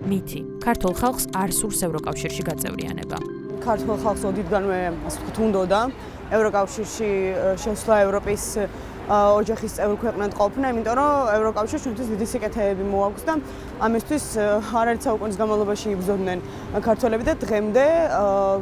მითი. ქართულ ხალხს არ სურს ევროკავშირში გაწევრიანება. ქართულ ხალხს ოდითგანვე ასე ვთქვათ უნდოდა ევროკავშირში შესვლა ევროპის ოჯახის წევრი ქვეყნად ყოფნა, იმიტომ რომ ევროკავშირს ჩვენთვის დიდი სიკეთეები მოაქვს და ამისთვის არაერთ საუკუნის განმავლობაში იბრძოდნენ ქართველები და დღემდე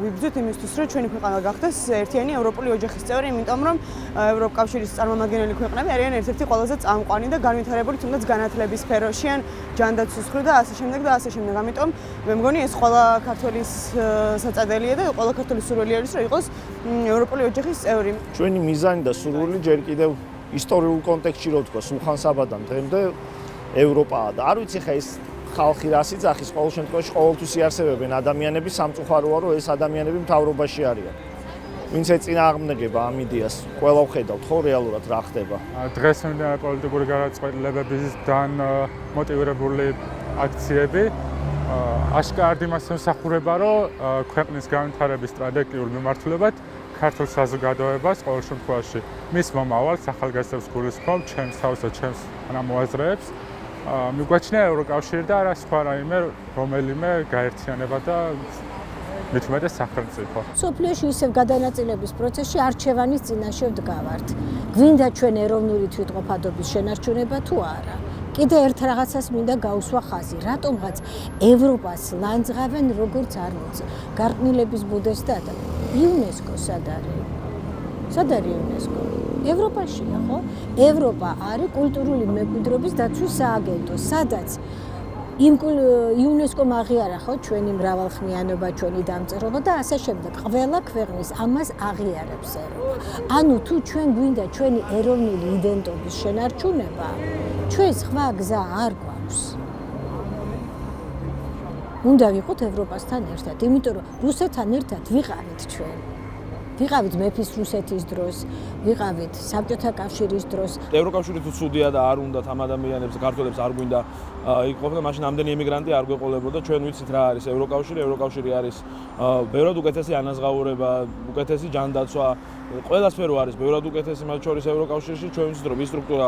ვიბრძვით იმისთვის, რომ ჩვენი ქვეყანა გახდეს ერთიანი ევროპული ოჯახის წევრი, იმიტომ რომ ევროკავშირის წარმომადგენელი ქვეყნები არიან ერთ-ერთი ყველაზე წამყვანი და განვითარებული თუნდაც განათლების სფეროში ან ჯანდაცვის მხრივ და ასე შემდეგ და ასე შემდეგ. ამიტომ მე მგონი ეს ყველა ქართველის საწადელია და ყველა ქართველის სურვილი არის, რომ იყოს ევროპული ოჯახის წევრი. ჩვენი მიზანი და სურვილი ჯერ კიდევ ისტორიულ კონტექსტში რო თქვა სულხან-საბადან დღემდე ევროპაა და არ ვიცი ხა ეს ხალხი რას იძახის, ყოველ შემთხვევაში ყოველთვის იარსებებენ ადამიანები, სამწუხაროა რომ ეს ადამიანები მთავრობაში არიან. ვინც ეწინააღმდეგება ამ იდეას, ყველა ვხედავთ ხო რეალურად რა ხდება. დღეს პოლიტიკური გადაწყვეტილებებისგან მოტივირებული აქციები აშკარად იმას ემსახურება, რომ ქვეყნის განვითარების სტრატეგიულ მიმართულებად ქართულ საზოგადოებას ყოველ შემთხვევაში მის მომავალს ახალგაზრდებს გულისხმობ, ჩემს თავს და ჩემს მოაზრეებს მიგვაჩნია ევროკავშირი და არა სხვა რაიმე რომელიმე გაერთიანება და მით უმეტეს სახელმწიფო. სოფლიოში ისევ გადანაწილების პროცესში არჩევანის წინაშე ვდგავართ. გვინდა ჩვენ ეროვნული თვითყოფადობის შენარჩუნება თუ არა? კიდე ერთ რაღაცას მინდა გაუსვა ხაზი, რატომღაც ევროპას ლანძღავენ როგორც არ მოწ. გარყნილების ბუდეს და იუნესკო სად არის? სად არის იუნესკო? ევროპაშია, ხო? ევროპა არის კულტურული მემკვიდრეობის დაცვის სააგენტო, სადაც იმ იუნესკომ აღიარა ხო ჩვენი მრავალხმიანობა, ჩვენი დამწერლობა და ასე შემდეგ. ყველა ქვეყნის ამას აღიარებს ევროპა. ანუ თუ ჩვენ გვინდა ჩვენი ეროვნული იდენტობის შენარჩუნება, ჩვენ სხვა გზა არ გვაქვს. უნდა ვიყოთ ევროპასთან ერთად, იმიტომ რომ რუსეთთან ერთად ვიყავით ჩვენ. ვიყავით მეფის რუსეთის დროს, ვიყავით საბჭოთა კავშირის დროს. ევროკავშირი თუ ცუდია და არ უნდათ ამ ადამიანებს, ქართველებს არ გვინდა იქ ყოფნა, მაშინ ამდენი ემიგრანტი არ გვეყოლებოდა. ჩვენ ვიცით რა არის ევროკავშირი. ევროკავშირი არის ბევრად უკეთესი ანაზღაურება, უკეთესი ჯანდაცვა, ყველა სფერო არის ბევრად უკეთესი მათ შორის ევროკავშირში. ჩვენ ვიცით რომ ის სტრუქტურა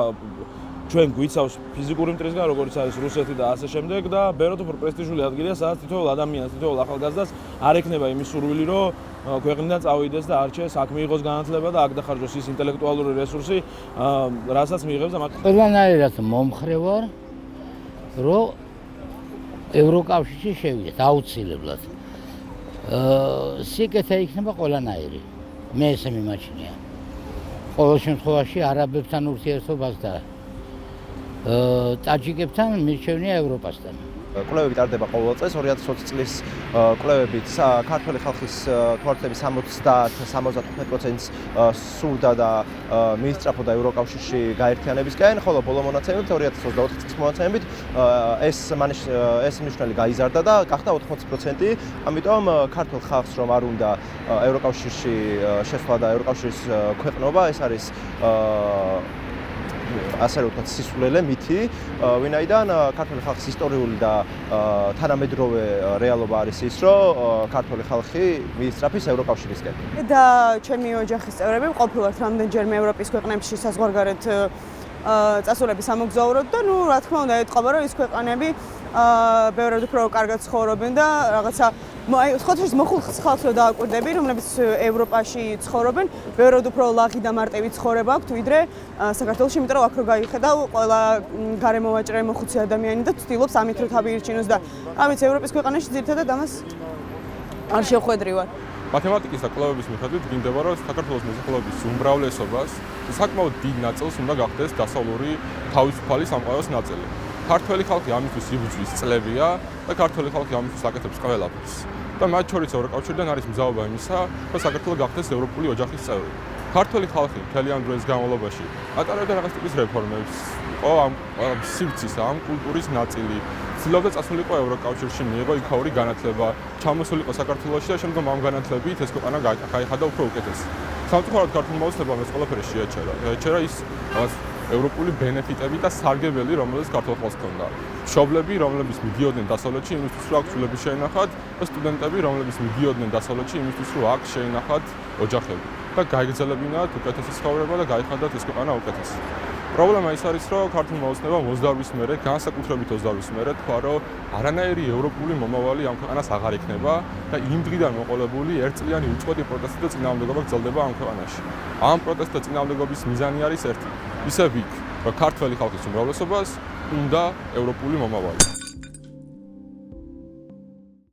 ჩვენ გვიცავს ფიზიკური მტრისგან, როგორც არის რუსეთი და ასე შემდეგ და ბევრად უფრო პრესტიჟული ადგილია, სადაც თითოეულ ადამიანს, თითოეულ ახალგაზრდას არ ექნება იმის სურვილი, რომ ქვეყნიდან წავიდეს და არჩეს, აქ მიიღოს განათლება და აქ დახარჯოს ის ინტელექტუალური რესურსი, რასაც მიიღებს და ყველანაირად მომხრე ვარ, რომ ევროკავშირში შევიდეთ აუცილებლად. სიკეთე იქნება ყველანაირი. მე ესე მიმაჩნია. ყოველ შემთხვევაში არაბებთან ურთიერთობას და ტაჯიკებთან მირჩევნია ევროპასთან. კვლევები ტარდება ყოველ წელს 2020 წლის კვლევებით ქართველი ხალხის თვალწინების 70-75%-ს სურდა და მიისწრაფოდა ევროკავშირში გაერთიანებისკენ, ხოლო ბოლო მონაცემებით 2024 წლის მონაცემებით ეს მნიშვნელი გაიზარდა და გახდა 80%. ამიტომ ქართულ ხალხს რომ არ უნდა ევროკავშირში შესვლა და ევროკავშირის ქვეყნობა, ეს არის ასე ვთქვათ სისულელე მითი, ვინაიდან ქართული ხალხის ისტორიული და თანამედროვე რეალობა არის ის, რომ ქართული ხალხი მიისწრაფის ევროკავშირისკენ. და ჩემი ოჯახის წევრები ყოფილვართ რამდენჯერმე ევროპის ქვეყნებში საზღვარგარეთ წასულების ამოგზაუროთ და ნუ რა თქმა უნდა ეთყობა რომ ის ქვეყანები ბევრად უფრო კარგად ცხოვრობენ და რაღაცა ხოთრის მოხუცის ხალხს რო დააკვირდები, რომლებიც ევროპაში ცხოვრობენ, ბევრად უფრო ლაღი და მარტივი ცხოვრება აქვთ, ვიდრე საქართველოში, იმიტომ რომ აქ რო გაიხედავ, ყველა გარემოვაჭრე მოხუცი ადამიანი და ცდილობს ამით რო თავი ირჩინოს და რა ვიცი, ევროპის ქვეყანაში ძირითადად ამას არ შევხვედრივარ. მათემატიკის და კვლევების მიხედვით გინდება, რომ საქართველოს მოსახლეობის უმრავლესობას საკმაოდ დიდ ნაწილს უნდა გახდეს დასავლური თავისუფალი სამყაროს ნაწილი. ქართველი ხალხი ამისთვის იბრძვის წლებია და ქართველი ხალხი ამისთვის აკეთებს ყველაფერს. და მათ შორის ევროკავშირიდან არის მზაობა იმისა, რომ საქართველო გახდეს ევროპული ოჯახის წევრი. ქართველი ხალხი მთელი ამ დროის განმავლობაში ატარებდა რაღაც ტიპის რეფორმებს, იყო ამ სივრცის, ამ კულტურის ნაწილი. ცდილობდა წასულიყო ევროკავშირში, მიიღო იქაური განათლება, ჩამოსულიყო საქართველოში და შემდგომ ამ განათლებით ეს ქვეყანა გაიხადა უფრო უკეთესი. სამწუხაროდ ქართულ მოსახლეობამ ეს ყველაფერი შეაჩერა. შეაჩერა ის ევროპული ბენეფიტები და სარგებელი, რომელსაც ქართულ ხალხს ჰქონდა. მშობლები, რომლებიც მიდიოდნენ დასავლეთში, იმისთვის რომ აქ ცვლილები შეენახათ, და სტუდენტები, რომლებიც მიდიოდნენ დასავლეთში, იმისთვის რომ აქ შეენახათ ოჯახები და გაიგრძელებინათ უკეთესი ცხოვრება და გაიხადათ ეს ქვეყანა უკეთესი. პრობლემა ის არის, რომ ქართულმა ოცნებამ 28-ის მერე, განსაკუთრებით 28-ის მერე თქვა, რომ არანაირი ევროპული მომავალი ამ ქვეყანას აღარ იქნება და იმ დღიდან მოყოლებული ერთწლიანი უწყვეტი პროტესტი და წინააღმდეგობა გრძელდება ამ ქვეყანაში. ამ პროტესტთა წინააღმდეგობის მიზანი არის ერთი. ისე ვიქ, რომ ქართველი ხალხის უმრავლესობას უნდა ევროპული მომავალი.